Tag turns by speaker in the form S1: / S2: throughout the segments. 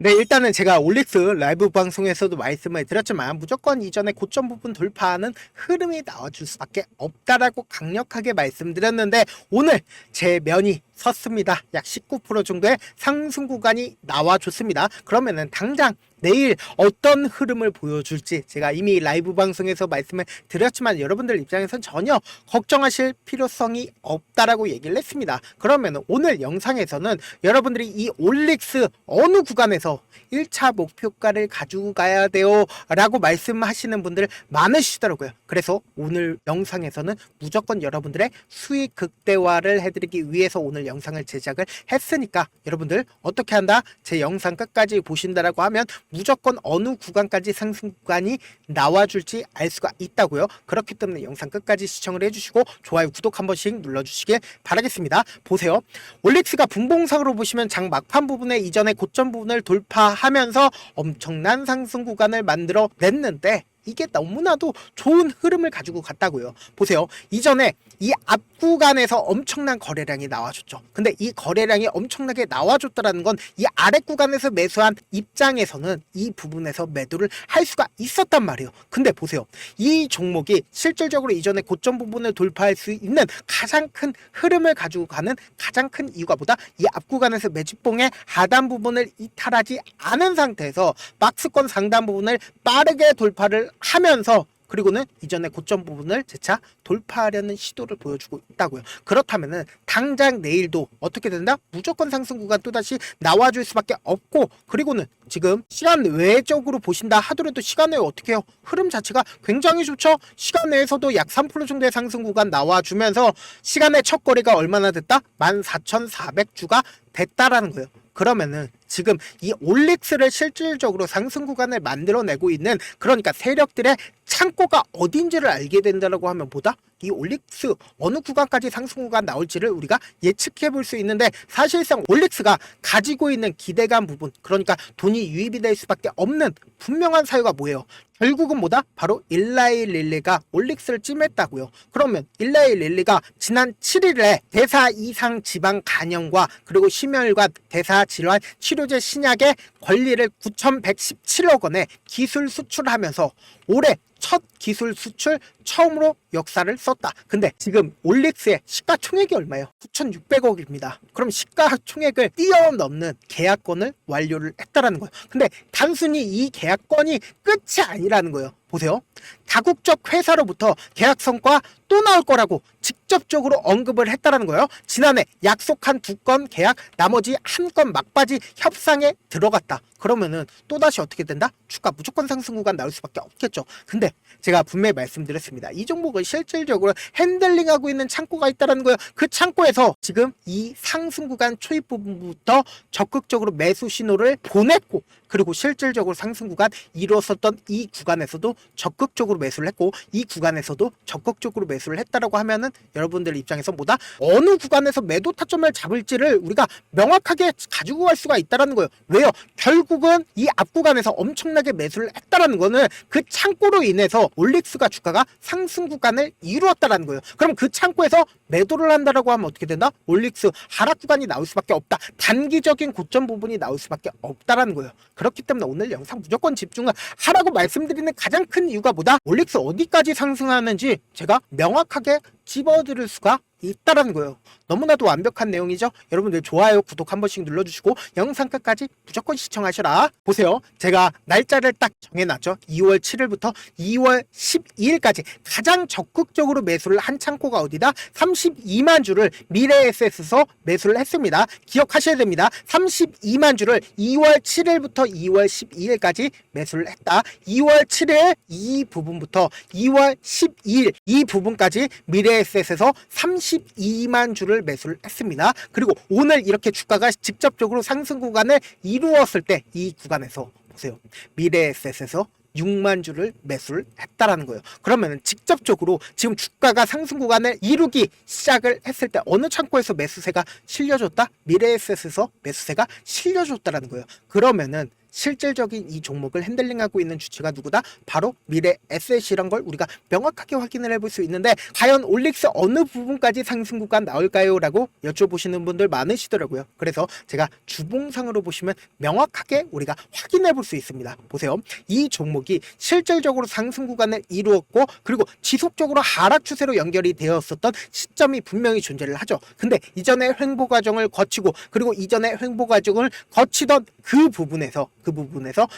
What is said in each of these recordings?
S1: 네, 일단은 제가 올릭스 라이브 방송에서도 말씀을 드렸지만 무조건 이전에 고점 부분 돌파하는 흐름이 나와줄 수밖에 없다라고 강력하게 말씀드렸는데 오늘 제 면이 섰습니다. 약 19% 정도의 상승 구간이 나와줬습니다. 그러면은 당장 내일 어떤 흐름을 보여줄지 제가 이미 라이브 방송에서 말씀을 드렸지만 여러분들 입장에선 전혀 걱정하실 필요성이 없다라고 얘기를 했습니다. 그러면 오늘 영상에서는 여러분들이 이 올릭스 어느 구간에서 1차 목표가를 가지고 가야 돼요 라고 말씀하시는 분들 많으시더라고요. 그래서 오늘 영상에서는 무조건 여러분들의 수익 극대화를 해드리기 위해서 오늘 영상을 제작을 했으니까 여러분들 어떻게 한다? 제 영상 끝까지 보신다라고 하면 무조건 어느 구간까지 상승 구간이 나와줄지 알 수가 있다고요. 그렇기 때문에 영상 끝까지 시청을 해주시고 좋아요, 구독 한 번씩 눌러주시길 바라겠습니다. 보세요. 올릭스가 분봉상으로 보시면 장 막판 부분에 이전에 고점 부분을 돌파하면서 엄청난 상승 구간을 만들어 냈는데 이게 너무나도 좋은 흐름을 가지고 갔다고요. 보세요. 이전에 이 앞 구간에서 엄청난 거래량이 나와줬죠. 근데 이 거래량이 엄청나게 나와줬다는 건 이 아래 구간에서 매수한 입장에서는 이 부분에서 매도를 할 수가 있었단 말이에요. 근데 보세요. 이 종목이 실질적으로 이전에 고점 부분을 돌파할 수 있는 가장 큰 흐름을 가지고 가는 가장 큰 이유가 보다 이 앞 구간에서 매집봉의 하단 부분을 이탈하지 않은 상태에서 박스권 상단 부분을 빠르게 돌파를 하면서 그리고는 이전에 고점 부분을 재차 돌파하려는 시도를 보여주고 있다고요. 그렇다면은 당장 내일도 어떻게 된다? 무조건 상승 구간 또다시 나와줄 수밖에 없고 그리고는 지금 시간 외적으로 보신다 하더라도 시간 외에 어떻게 해요? 흐름 자체가 굉장히 좋죠? 시간 내에서도 약 3% 정도의 상승 구간 나와주면서 시간의 첫 거래가 얼마나 됐다? 14,400주가 됐다라는 거예요. 그러면은 지금 이 올릭스를 실질적으로 상승 구간을 만들어내고 있는 그러니까 세력들의 창고가 어딘지를 알게 된다고 하면 보다 이 올릭스 어느 구간까지 상승 구간 나올지를 우리가 예측해 볼 수 있는데 사실상 올릭스가 가지고 있는 기대감 부분 그러니까 돈이 유입이 될 수밖에 없는 분명한 사유가 뭐예요? 결국은 뭐다? 바로 일라이 릴리가 올릭스를 찜했다고요. 그러면 일라이 릴리가 지난 7일에 대사 이상 지방 간염과 그리고 심혈관 대사 질환 치료제 신약의 권리를 9,117억 원에 기술 수출하면서 올해 첫 기술 수출 처음으로 역사를 썼다. 근데 지금 올릭스의 시가총액이 얼마예요? 9,600억입니다. 그럼 시가총액을 뛰어넘는 계약권을 완료를 했다라는 거예요. 근데 단순히 이 계약권이 끝이 아니라는 거예요. 보세요. 다국적 회사로부터 계약성과 또 나올 거라고 직접적으로 언급을 했다라는 거예요. 지난해 약속한 2건 계약 나머지 1건 막바지 협상에 들어갔다. 그러면은 또다시 어떻게 된다? 주가 무조건 상승 구간 나올 수밖에 없겠죠. 근데 제가 분명히 말씀드렸습니다. 이 종목을 실질적으로 핸들링하고 있는 창고가 있다는 거예요. 그 창고에서 지금 이 상승 구간 초입 부분부터 적극적으로 매수 신호를 보냈고 그리고 실질적으로 상승 구간 이루었었던 이 구간에서도 적극적으로 매수를 했고 이 구간에서도 적극적으로 매수를 했다라고 하면은 여러분들 입장에서 보다 어느 구간에서 매도 타점을 잡을지를 우리가 명확하게 가지고 갈 수가 있다라는 거예요. 왜요? 결국은 이 앞 구간에서 엄청나게 매수를 했다라는 거는 그 창고로 인해서 올릭스가 주가가 상승 구간을 이루었다라는 거예요. 그럼 그 창고에서 매도를 한다라고 하면 어떻게 된다? 올릭스 하락 구간이 나올 수밖에 없다. 단기적인 고점 부분이 나올 수밖에 없다라는 거예요. 그렇기 때문에 오늘 영상 무조건 집중을 하라고 말씀드리는 가장 큰 이유가 뭐다? 올릭스 어디까지 상승하는지 제가 명확하게 집어드릴 수가 있다라는 거예요. 너무나도 완벽한 내용이죠. 여러분들 좋아요, 구독 한 번씩 눌러주시고 영상 끝까지 무조건 시청하셔라. 보세요. 제가 날짜를 딱 정해놨죠. 2월 7일부터 2월 12일까지 가장 적극적으로 매수를 한 창고가 어디다? 32만 주를 미래에셋에서 매수를 했습니다. 기억하셔야 됩니다. 32만 주를 2월 7일부터 2월 12일까지 매수를 했다. 2월 7일 이 부분부터 2월 12일 이 부분까지 미래에셋에서 32만 주를 매수를 했습니다. 그리고 오늘 이렇게 주가가 직접적으로 상승 구간을 이루었을 때 이 구간에서 보세요. 미래에셋에서 6만 주를 매수를 했다라는 거예요. 그러면 직접적으로 지금 주가가 상승 구간을 이루기 시작을 했을 때 어느 창고에서 매수세가 실려줬다? 미래에셋에서 매수세가 실려줬다라는 거예요. 그러면은 실질적인 이 종목을 핸들링하고 있는 주체가 누구다? 바로 미래 에셋이란 걸 우리가 명확하게 확인을 해볼 수 있는데, 과연 올릭스 어느 부분까지 상승 구간 나올까요? 라고 여쭤보시는 분들 많으시더라고요. 그래서 제가 주봉상으로 보시면 명확하게 우리가 확인해 볼 수 있습니다. 보세요. 이 종목이 실질적으로 상승 구간을 이루었고, 그리고 지속적으로 하락 추세로 연결이 되었었던 시점이 분명히 존재를 하죠. 근데 이전에 횡보 과정을 거치고, 그리고 이전에 횡보 과정을 거치던 그 부분에서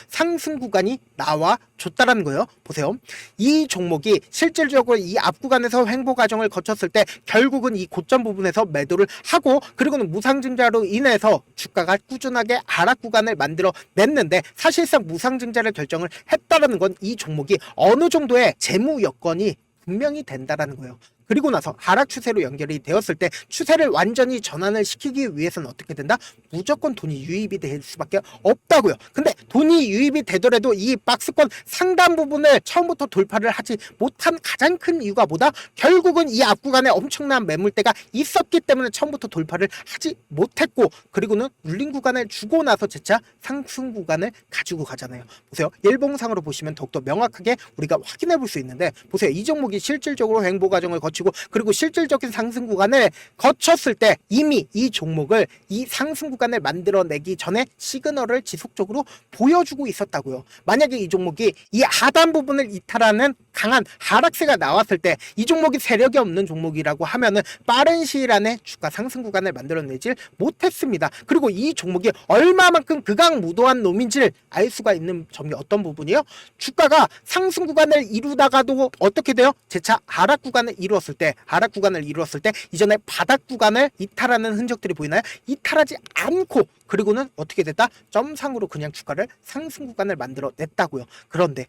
S1: 상승 구간이 나와 줬다라는 거예요. 보세요. 이 종목이 실질적으로 이 앞 구간에서 횡보 과정을 거쳤을 때 결국은 이 고점 부분에서 매도를 하고, 그리고는 무상증자로 인해서 주가가 꾸준하게 하락 구간을 만들어 냈는데, 사실상 무상증자를 결정을 했다라는 건 이 종목이 어느 정도의 재무 여건이 분명히 된다라는 거예요. 그리고 나서 하락 추세로 연결이 되었을 때 추세를 완전히 전환을 시키기 위해서는 어떻게 된다? 무조건 돈이 유입이 될 수밖에 없다고요. 근데 돈이 유입이 되더라도 이 박스권 상단 부분을 처음부터 돌파를 하지 못한 가장 큰 이유가 뭐다? 결국은 이 앞 구간에 엄청난 매물대가 있었기 때문에 처음부터 돌파를 하지 못했고, 그리고는 눌린 구간을 주고 나서 재차 상승 구간을 가지고 가잖아요. 보세요. 일봉상으로 보시면 더욱더 명확하게 우리가 확인해 볼 수 있는데, 보세요. 이 종목이 실질적으로 횡보 과정을 거치고, 그리고 실질적인 상승 구간을 거쳤을 때 이미 이 종목을 이 상승 구간을 만들어내기 전에 시그널을 지속적으로 보여주고 있었다고요. 만약에 이 종목이 이 하단 부분을 이탈하는 강한 하락세가 나왔을 때 이 종목이 세력이 없는 종목이라고 하면은 빠른 시일 안에 주가 상승 구간을 만들어내질 못했습니다. 그리고 이 종목이 얼마만큼 극악무도한 놈인지를 알 수가 있는 점이 어떤 부분이요? 주가가 상승 구간을 이루다가도 어떻게 돼요? 재차 하락 구간을 이루었을 때 이전에 바닥 구간을 이탈하는 흔적들이 보이나요? 이탈하지 않고, 그리고는 어떻게 됐다? 점상으로 그냥 주가를 상승 구간을 만들어 냈다고요. 그런데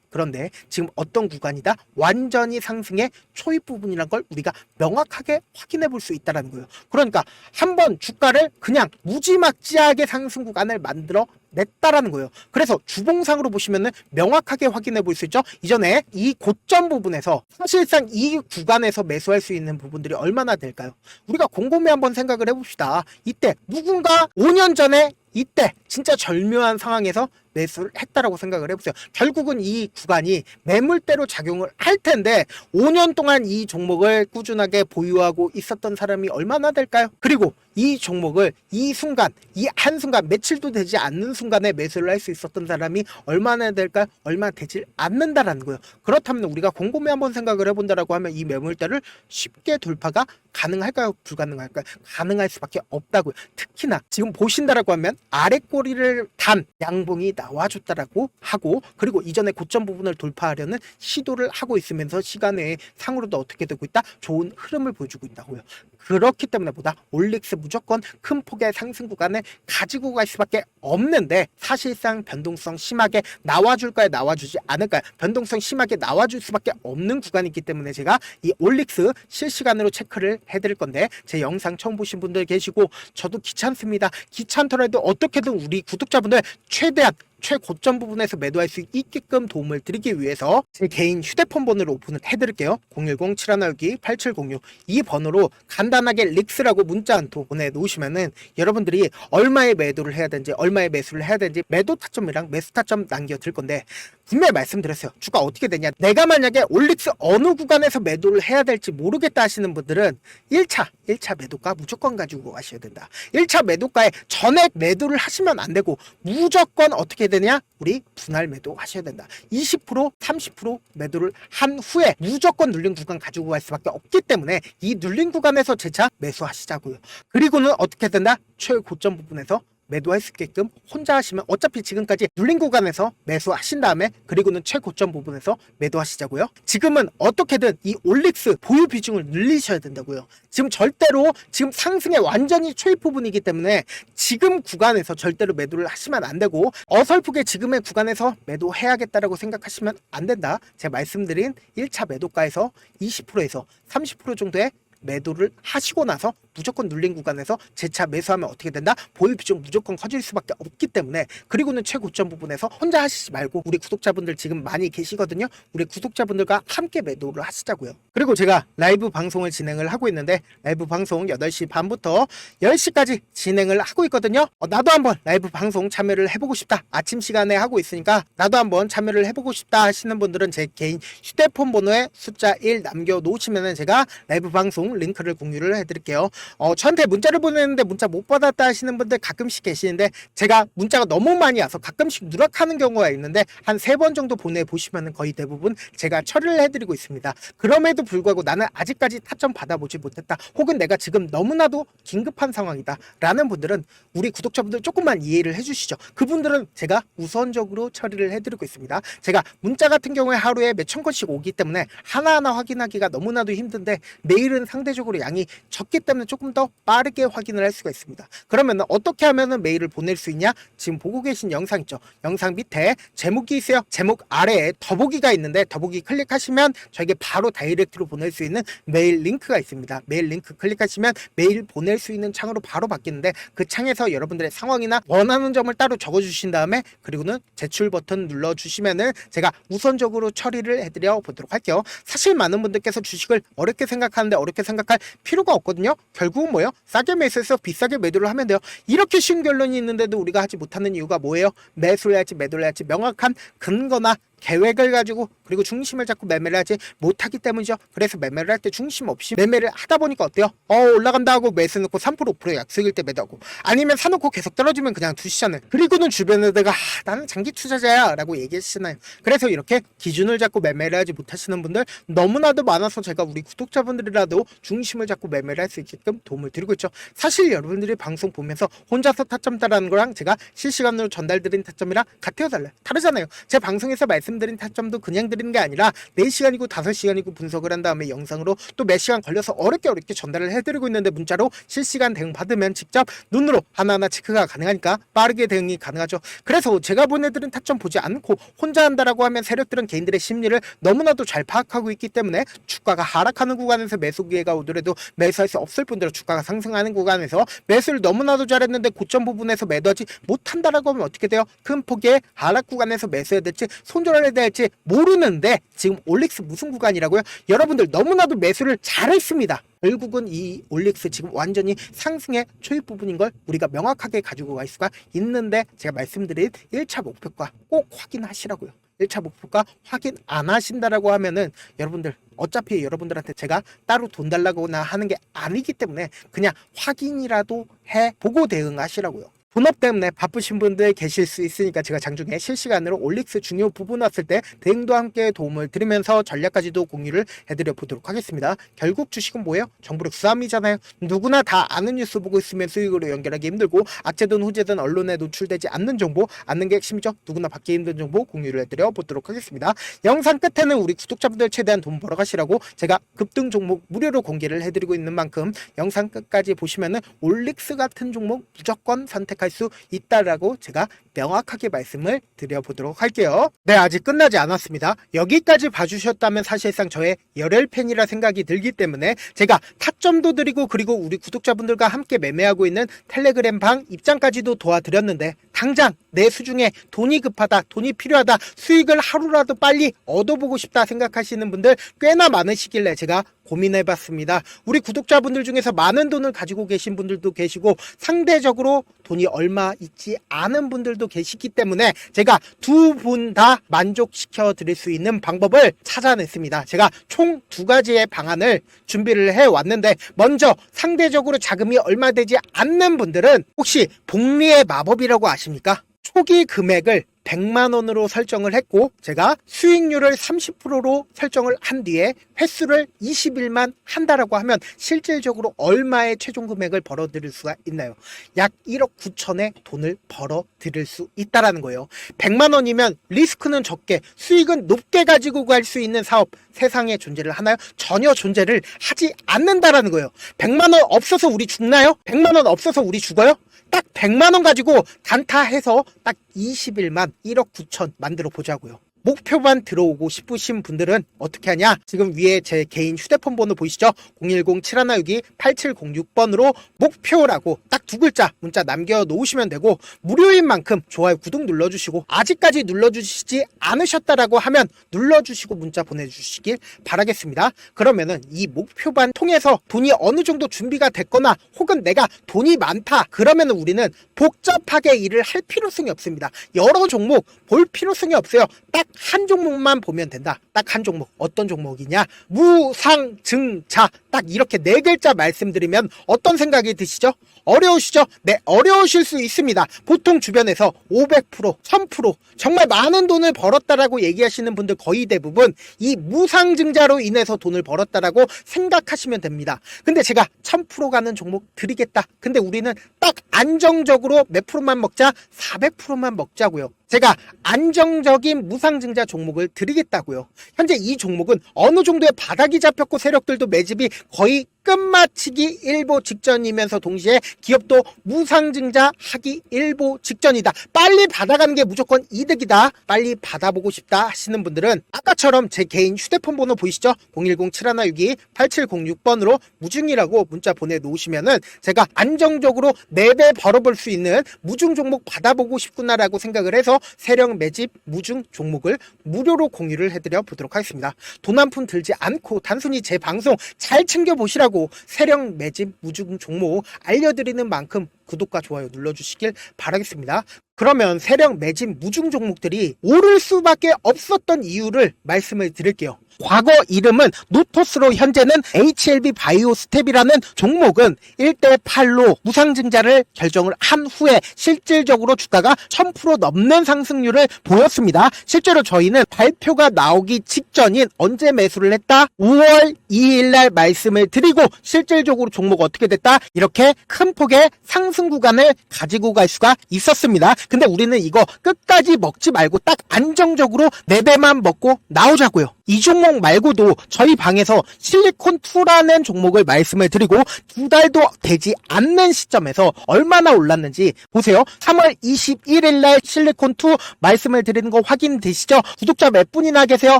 S1: 지금 어떤 구간이다? 완전히 상승의 초입 부분이란 걸 우리가 명확하게 확인해 볼 수 있다는 거예요. 그러니까 한번 주가를 그냥 무지막지하게 상승 구간을 만들어 냈다라는 거예요. 그래서 주봉상으로 보시면은 명확하게 확인해 볼 수 있죠. 이전에 이 고점 부분에서 사실상 이 구간에서 매수할 수 있는 부분들이 얼마나 될까요? 우리가 곰곰이 한번 생각을 해봅시다. 이때 누군가 5년 전에 이때 진짜 절묘한 상황에서 매수를 했다라고 생각을 해보세요. 결국은 이 구간이 매물대로 작용을 할 텐데 5년 동안 이 종목을 꾸준하게 보유하고 있었던 사람이 얼마나 될까요? 그리고 이 종목을 이 순간, 이 한순간, 며칠도 되지 않는 순간에 매수를 할 수 있었던 사람이 얼마나 될까요? 얼마 되지 않는다라는 거예요. 그렇다면 우리가 곰곰이 한번 생각을 해본다라고 하면 이 매물대를 쉽게 돌파가 가능할까요? 불가능할까요? 가능할 수밖에 없다고요. 특히나 지금 보신다라고 하면 아래 꼬리를 단 양봉이 나와줬다라고 하고, 그리고 이전에 고점 부분을 돌파하려는 시도를 하고 있으면서 시간 외에 상으로도 어떻게 되고 있다? 좋은 흐름을 보여주고 있다고요. 그렇기 때문에 올릭스 무조건 큰 폭의 상승 구간을 가지고 갈 수밖에 없는데, 사실상 변동성 심하게 나와줄까요? 나와주지 않을까요? 변동성 심하게 나와줄 수밖에 없는 구간이기 때문에 제가 이 올릭스 실시간으로 체크를 해드릴 건데, 제 영상 처음 보신 분들 계시고 저도 귀찮습니다. 귀찮더라도 어떻게든 우리 구독자분들 최대한 최고점 부분에서 매도할 수 있게끔 도움을 드리기 위해서 제 개인 휴대폰 번호를 오픈을 해드릴게요. 010-7162-8706 이 번호로 간단하게 릭스라고 문자 한 통 보내놓으시면은 여러분들이 얼마의 매도를 해야 되는지, 얼마의 매수를 해야 되는지 매도 타점이랑 매수 타점 남겨드릴 건데, 분명히 말씀드렸어요. 주가 어떻게 되냐, 내가 만약에 올릭스 어느 구간에서 매도를 해야 될지 모르겠다 하시는 분들은 1차 매도가 무조건 가지고 가셔야 된다. 1차 매도가에 전액 매도를 하시면 안 되고 무조건 어떻게 되냐, 우리 분할 매도 하셔야 된다. 20% 30% 매도를 한 후에 무조건 눌린 구간 가지고 갈 수밖에 없기 때문에 이 눌린 구간에서 재차 매수하시자고요. 그리고는 어떻게 된다? 최고점 부분에서 매도할 수 있게끔 혼자 하시면, 어차피 지금까지 눌린 구간에서 매수하신 다음에 그리고는 최고점 부분에서 매도하시자고요. 지금은 어떻게든 이 올릭스 보유 비중을 늘리셔야 된다고요. 지금 절대로 지금 상승의 완전히 초입 부분이기 때문에 지금 구간에서 절대로 매도를 하시면 안 되고, 어설프게 지금의 구간에서 매도해야겠다라고 생각하시면 안 된다. 제가 말씀드린 1차 매도가에서 20%에서 30% 정도의 매도를 하시고 나서 무조건 눌린 구간에서 재차 매수하면 어떻게 된다? 보유 비중 무조건 커질 수밖에 없기 때문에, 그리고는 최고점 부분에서 혼자 하시지 말고 우리 구독자분들 지금 많이 계시거든요. 우리 구독자분들과 함께 매도를 하시자고요. 그리고 제가 라이브 방송을 진행을 하고 있는데, 라이브 방송 8시 반부터 10시까지 진행을 하고 있거든요. 나도 한번 라이브 방송 참여를 해보고 싶다, 아침 시간에 하고 있으니까 나도 한번 참여를 해보고 싶다 하시는 분들은 제 개인 휴대폰 번호에 숫자 1 남겨놓으시면 제가 라이브 방송 링크를 공유를 해드릴게요. 저한테 문자를 보내는데 문자 못 받았다 하시는 분들 가끔씩 계시는데, 제가 문자가 너무 많이 와서 가끔씩 누락하는 경우가 있는데 한 3번 정도 보내보시면 거의 대부분 제가 처리를 해드리고 있습니다. 그럼에도 불구하고 나는 아직까지 타점 받아보지 못했다, 혹은 내가 지금 너무나도 긴급한 상황이다 라는 분들은 우리 구독자분들 조금만 이해를 해주시죠. 그분들은 제가 우선적으로 처리를 해드리고 있습니다. 제가 문자 같은 경우에 하루에 몇천 건씩 오기 때문에 하나하나 확인하기가 너무나도 힘든데, 메일은 상대적으로 양이 적기 때문에 조금 더 빠르게 확인을 할 수가 있습니다. 그러면 어떻게 하면 메일을 보낼 수 있냐? 지금 보고 계신 영상 있죠? 영상 밑에 제목이 있어요. 제목 아래에 더보기가 있는데, 더보기 클릭하시면 저에게 바로 다이렉트로 보낼 수 있는 메일 링크가 있습니다. 메일 링크 클릭하시면 메일 보낼 수 있는 창으로 바로 바뀌는데, 그 창에서 여러분들의 상황이나 원하는 점을 따로 적어주신 다음에, 그리고는 제출 버튼 눌러주시면은 제가 우선적으로 처리를 해드려 보도록 할게요. 사실 많은 분들께서 주식을 어렵게 생각하는데 어렵게 생각할 필요가 없거든요. 결국은 뭐예요? 싸게 매수해서 비싸게 매도를 하면 돼요. 이렇게 쉬운 결론이 있는데도 우리가 하지 못하는 이유가 뭐예요? 매수를 할지 매도를 할지 명확한 근거나 계획을 가지고, 그리고 중심을 잡고 매매를 하지 못하기 때문이죠. 그래서 매매를 할 때 중심 없이 매매를 하다 보니까 어때요? 올라간다 하고 매수 넣고 3% 5% 약속일 때 매도하고, 아니면 사놓고 계속 떨어지면 그냥 두시잖아요. 그리고는 주변에다가 나는 장기 투자자야 라고 얘기하시잖아요. 그래서 이렇게 기준을 잡고 매매를 하지 못하시는 분들 너무나도 많아서 제가 우리 구독자분들이라도 중심을 잡고 매매를 할 수 있게끔 도움을 드리고 있죠. 사실 여러분들이 방송 보면서 혼자서 타점 따라하는 거랑 제가 실시간으로 전달드린 타점이랑 같아요, 달라요? 다르잖아요. 제 방송에서 말씀드린 타점도 그냥 드리는 게 아니라 4시간이고 5시간이고 분석을 한 다음에 영상으로 또 몇 시간 걸려서 어렵게 전달을 해드리고 있는데, 문자로 실시간 대응 받으면 직접 눈으로 하나하나 체크가 가능하니까 빠르게 대응이 가능하죠. 그래서 제가 보내드린 타점 보지 않고 혼자 한다라고 하면 세력들은 개인들의 심리를 너무나도 잘 파악하고 있기 때문에, 주가가 하락하는 구간에서 매수 기회가 오더라도 매수할 수 없을 뿐더러 주가가 상승하는 구간에서 매수를 너무나도 잘했는데 고점 부분에서 매도하지 못한다라고 하면 어떻게 돼요? 큰 폭의 하락 구간에서 매수해야 될지 손절해야 될지 모르는데, 지금 올릭스 무슨 구간이라고요? 여러분들 너무나도 매수를 잘했습니다. 결국은 이 올릭스 지금 완전히 상승의 초입 부분인 걸 우리가 명확하게 가지고 갈 수가 있는데, 제가 말씀드린 1차 목표가 꼭 확인하시라고요. 1차 목표가 확인 안 하신다라고 하면은 여러분들 어차피 여러분들한테 제가 따로 돈 달라고나 하는 게 아니기 때문에 그냥 확인이라도 해보고 대응하시라고요. 본업 때문에 바쁘신 분들 계실 수 있으니까 제가 장중에 실시간으로 올릭스 중요 부분 왔을 때 대응도 함께 도움을 드리면서 전략까지도 공유를 해드려 보도록 하겠습니다. 결국 주식은 뭐예요? 정보력 싸움이잖아요. 누구나 다 아는 뉴스 보고 있으면 수익으로 연결하기 힘들고, 악재든 후재든 언론에 노출되지 않는 정보, 않는 게 핵심이죠. 누구나 받기 힘든 정보 공유를 해드려 보도록 하겠습니다. 영상 끝에는 우리 구독자분들 최대한 돈 벌어가시라고 제가 급등 종목 무료로 공개를 해드리고 있는 만큼, 영상 끝까지 보시면은 올릭스 같은 종목 무조건 선택할 수 있다라고 제가 명확하게 말씀을 드려보도록 할게요. 네, 아직 끝나지 않았습니다. 여기까지 봐주셨다면 사실상 저의 열혈 팬이라 생각이 들기 때문에 제가 타점도 드리고, 그리고 우리 구독자분들과 함께 매매하고 있는 텔레그램 방 입장까지도 도와드렸는데, 당장 내 수중에 돈이 급하다, 돈이 필요하다, 수익을 하루라도 빨리 얻어보고 싶다 생각하시는 분들 꽤나 많으시길래 제가 고민해봤습니다. 우리 구독자분들 중에서 많은 돈을 가지고 계신 분들도 계시고, 상대적으로 돈이 얼마 있지 않은 분들도 계시기 때문에 제가 두 분 다 만족시켜 드릴 수 있는 방법을 찾아냈습니다. 제가 총 2가지의 방안을 준비를 해왔는데, 먼저 상대적으로 자금이 얼마 되지 않는 분들은 혹시 복리의 마법이라고 아십니까? 초기 금액을 100만 원으로 설정을 했고, 제가 수익률을 30%로 설정을 한 뒤에 횟수를 20일만 한다라고 하면 실질적으로 얼마의 최종 금액을 벌어들일 수가 있나요? 약 1억 9천의 돈을 벌어들일 수 있다라는 거예요. 100만 원이면 리스크는 적게 수익은 높게 가지고 갈 수 있는 사업, 세상에 존재를 하나요? 전혀 존재를 하지 않는다라는 거예요. 100만 원 없어서 우리 죽나요? 100만 원 없어서 우리 죽어요? 딱 100만 원 가지고 단타해서 딱 20일만 1억 9천 만들어 보자고요. 목표만 들어오고 싶으신 분들은 어떻게 하냐? 지금 위에 제 개인 휴대폰 번호 보이시죠? 010-7162-8706번으로 목표라고 딱 두 글자 문자 남겨놓으시면 되고, 무료인 만큼 좋아요, 구독 눌러주시고, 아직까지 눌러주시지 않으셨다라고 하면 눌러주시고 문자 보내주시길 바라겠습니다. 그러면은 이 목표반 통해서 돈이 어느 정도 준비가 됐거나 혹은 내가 돈이 많다 그러면 우리는 복잡하게 일을 할 필요성이 없습니다. 여러 종목 볼 필요성이 없어요. 딱 한 종목만 보면 된다. 딱 한 종목. 어떤 종목이냐? 무상증자. 딱 이렇게 네 글자 말씀드리면 어떤 생각이 드시죠? 어려우시죠? 네, 어려우실 수 있습니다. 보통 주변에서 500%, 1000% 정말 많은 돈을 벌었다라고 얘기하시는 분들 거의 대부분 이 무상증자로 인해서 돈을 벌었다라고 생각하시면 됩니다. 근데 제가 1000% 가는 종목 드리겠다. 근데 우리는 딱 안정적으로 몇 프로만 먹자? 400%만 먹자고요. 제가 안정적인 무상증자 종목을 드리겠다고요. 현재 이 종목은 어느 정도의 바닥이 잡혔고 세력들도 매집이 거의 끝마치기 일보 직전이면서 동시에 기업도 무상증자 하기 일보 직전이다. 빨리 받아가는 게 무조건 이득이다. 빨리 받아보고 싶다 하시는 분들은 아까처럼 제 개인 휴대폰 번호 보이시죠? 010-7162-8706번으로 무중이라고 문자 보내놓으시면은 제가 안정적으로 4배 벌어볼 수 있는 무중 종목 받아보고 싶구나라고 생각을 해서 세력 매집 무중 종목을 무료로 공유를 해드려 보도록 하겠습니다. 돈 한 푼 들지 않고 단순히 제 방송 잘 챙겨보시라고 세력 매집 무중 종목 알려드리는 만큼 구독과 좋아요 눌러주시길 바라겠습니다. 그러면 세력 매집 무중 종목들이 오를 수밖에 없었던 이유를 말씀을 드릴게요. 과거 이름은 노토스로 현재는 HLB 바이오스텝이라는 종목은 1대8로 무상증자를 결정을 한 후에 실질적으로 주가가 1000% 넘는 상승률을 보였습니다. 실제로 저희는 발표가 나오기 직전인 언제 매수를 했다? 5월 2일날 말씀을 드리고 실질적으로 종목 어떻게 됐다? 이렇게 큰 폭의 상승 구간을 가지고 갈 수가 있었습니다. 근데 우리는 이거 끝까지 먹지 말고 딱 안정적으로 4배만 먹고 나오자고요. 이 종목 말고도 저희 방에서 실리콘2라는 종목을 말씀을 드리고 2달도 되지 않는 시점에서 얼마나 올랐는지 보세요. 3월 21일 날 실리콘2 말씀을 드리는 거 확인되시죠? 구독자 몇 분이나 계세요?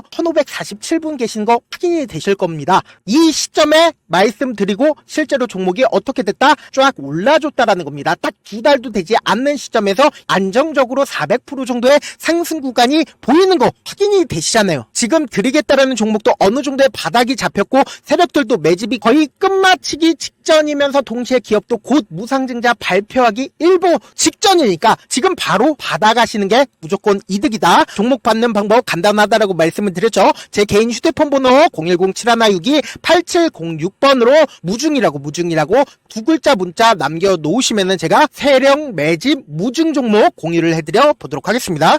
S1: 1547분 계신 거 확인이 되실 겁니다. 이 시점에 말씀드리고 실제로 종목이 어떻게 됐다? 쫙 올라줬다라는 겁니다. 딱 2달도 되지 않는 시점에서 안정적으로 400% 정도의 상승 구간이 보이는 거 확인이 되시잖아요. 지금 드리겠다라는 종목도 어느 정도의 바닥이 잡혔고 세력들도 매집이 거의 끝마치기 직전이면서 동시에 기업도 곧 무상증자 발표하기 일보 직전이니까 지금 바로 받아가시는 게 무조건 이득이다. 종목 받는 방법 간단하다라고 말씀을 드렸죠. 제 개인 휴대폰 번호 010-7162-8706번으로 무중이라고 두 글자 문자 남겨놓으시면은 제가 세력 매집 무중 종목 공유를 해드려 보도록 하겠습니다.